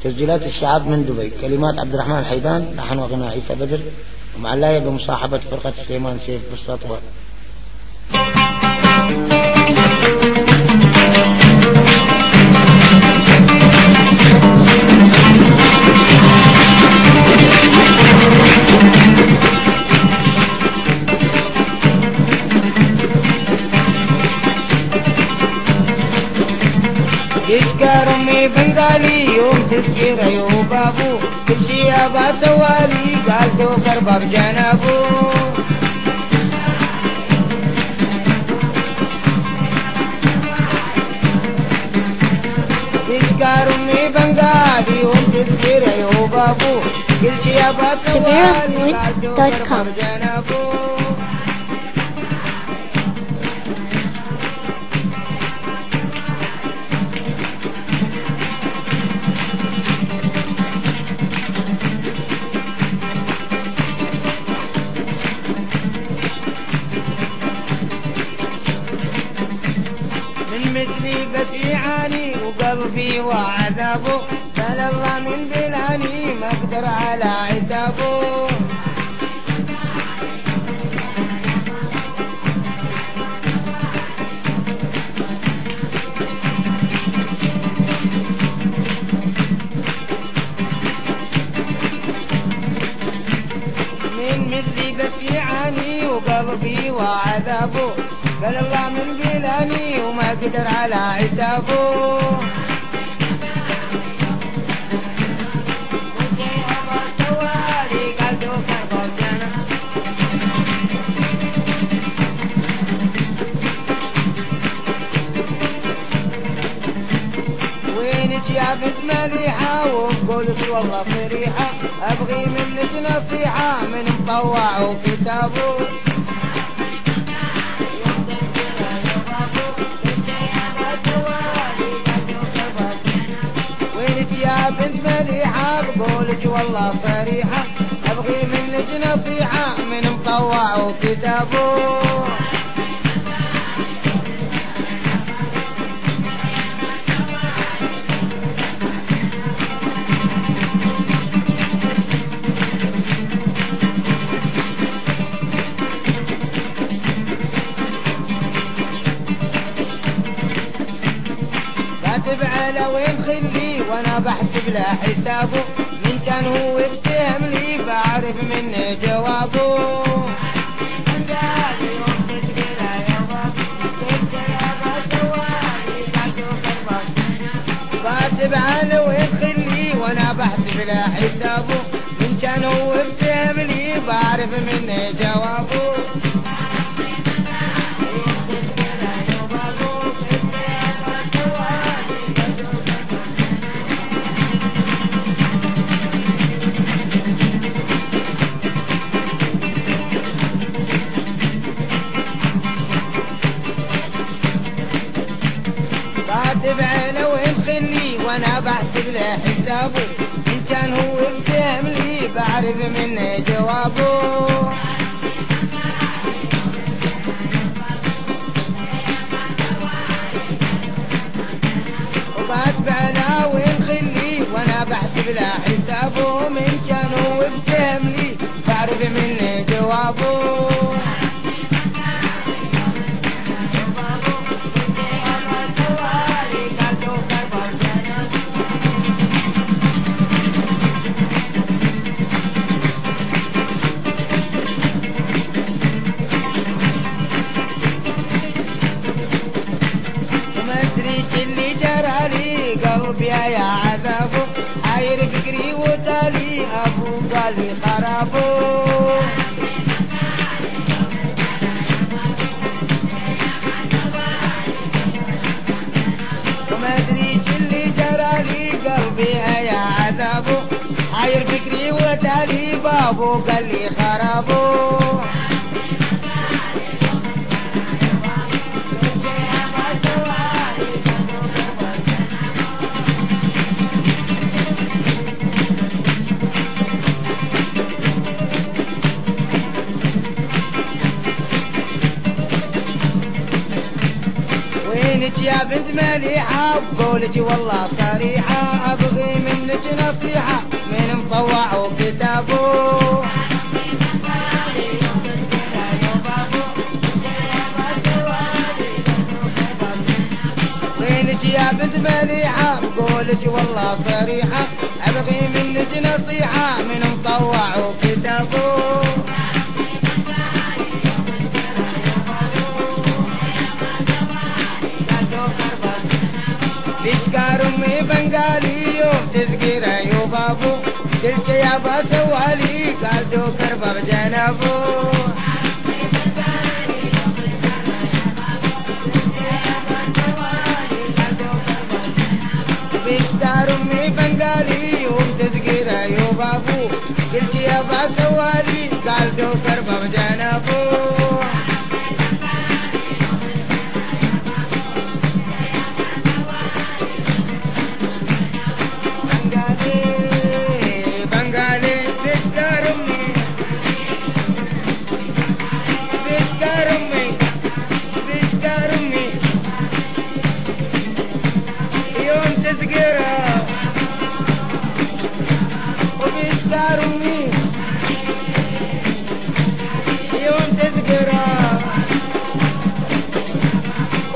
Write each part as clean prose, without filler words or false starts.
تسجيلات الشعب من دبي. كلمات عبد الرحمن الحيدان، لحن وغناء عيسى بدر، ومعلاية بمصاحبة فرقة سليمان سيف بالسطوة. يذكر امي بنغالي يوم تذكر ايوب ابو كل شي ابا سوالي قال توكر باب جنابو. يذكر امي بنغالي يوم تذكر ايوب ابو كل شي ابا سوالي قال توكر باب جنابو. مثلي بس يعاني وقلبي وعذابه بل الله من بلاني ما اقدر على عتابه. من مثلي بس يعاني وقلبي وعذابه بل الله من بلاني وما قدر على عتابه. وينك يا بنت مليحة وبقولك والله صريحة ابغي منك نصيحة من مطوع وكتابه. يا بنت مليحة بقولك والله صريحة ابغي منك نصيحة من مطوع وكتابه. كاتب على وين خلي وانا بحسب له حسابه من كان هو يفتهم لي بعرف منه جوابه. كاتب على وين خلي وانا بحسب له حسابه من كان هو يفتهم لي بعرف منه جوابه. كاتب على وين خلي وانا بحسب له حسابه ان كان هو يفتهم لي بعرف منه جوابه. وكاتب على وين خلي وانا بحسب له حسابه من كان هو يفتهم لي بعرف منه جوابه. قلبي يا عذابه حاير فكري وتالي ابو قال لي خرابه. وما ادري اللي جرالي قلبي يا عذابه حاير فكري وتالي بابو قال لي خرابه. وينك يا بنت مليحة بقولك والله صريحة أبغي منك نصيحة من مطوع وكتابه وينك يا بنت مليحة بقولك والله صريحة أبغي منك نصيحة من مطوع وكتابه بشكار أمي بنغالي يوم تذكر يا بابو قلت يا باسوالي قال دوكر باب جنابو بشكار أمي بنغالي يوم تذكر يا بابو قلت يا باسوالي قال دوكر باب جنابو وبيشكر أمي يوم تذكرها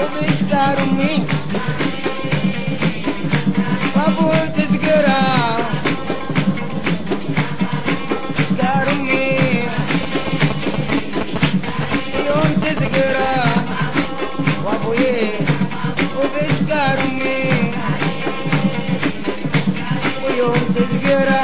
وبيشكر أمي وأبو تذكرها بيشكر أمي يوم تذكرها وأبوي وبيشكر أمي ويوم تذكرها